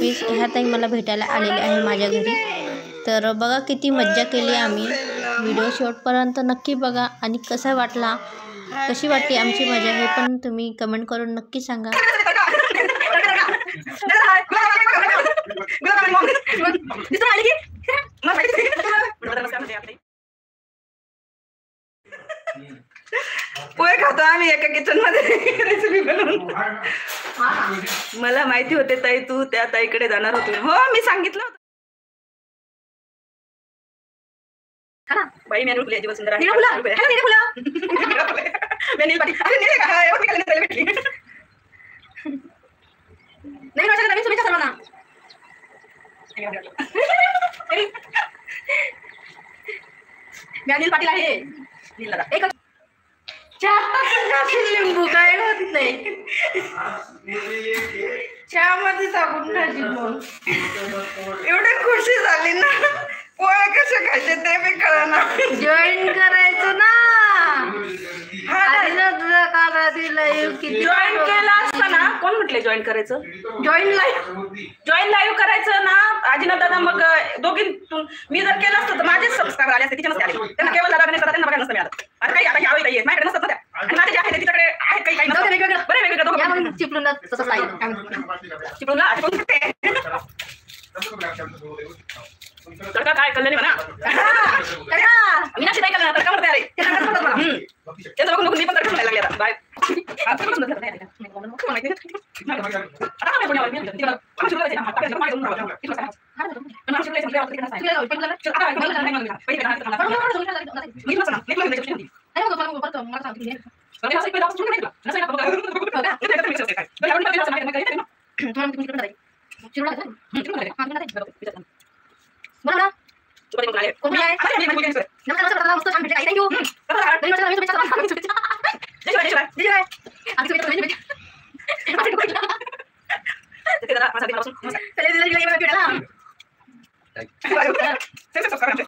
Office ह्या ताई मला भेटायला आलेल्या आहे माझ्या घरी। तर बघा किती मज्जा केली आम्ही। व्हिडिओ शेवटपर्यंत नक्की बघा आणि कसा वाटला, कशी वाटली आमची मजा हे पण तुम्ही कमेंट करून नक्की सांगा। पोहे खातो आम्ही एका किचन मध्ये रेसिपी बनवून। मला माहिती होते ताई तू त्या ताईकडे जाणार होती। हो मी सांगितलं होतं बाई मेनू खुले जीवन सुंदर आहे। मेनू पाटी अरे निळे का एवढं निघाले त्याला भेटली नाही माझ्या नवीन सुमीचा सर्वांना मी अनिल पाटील आहे। एक लिंबू काय होत नाही चहामध्ये टाकून खायची मग एवढी खुशी झाली ना। पोहे कसे खायचे ते मी कळना। जॉईन करायचं ना जॉईन केलं असतं ना। कोण म्हटले जॉईन करायचं? जॉईन लाईव्ह करायचं ना आजीना दादा। मग दोघींतून मी जर केलं असतं तर माझेच सबस्क्रायबर आले असते, तिचे नसते आले। त्यांना केवळ दादा गणेश त्यांना बघायला नसतं मिळालं। आता काही आता यावेळी काही माझ्याकडे नसतात ना त्या आणि माझे जे आहे तिच्याकडे आहेत काही नसतं वेगवेगळं बरं वेगवेगळं चिपळून तडका काय कल्याणी म्हणा मीनाक्षी नाही कल्याण तडका म्हणते अरे त्याचं बघून मी पण तडका म्हणायला लागले आता बाय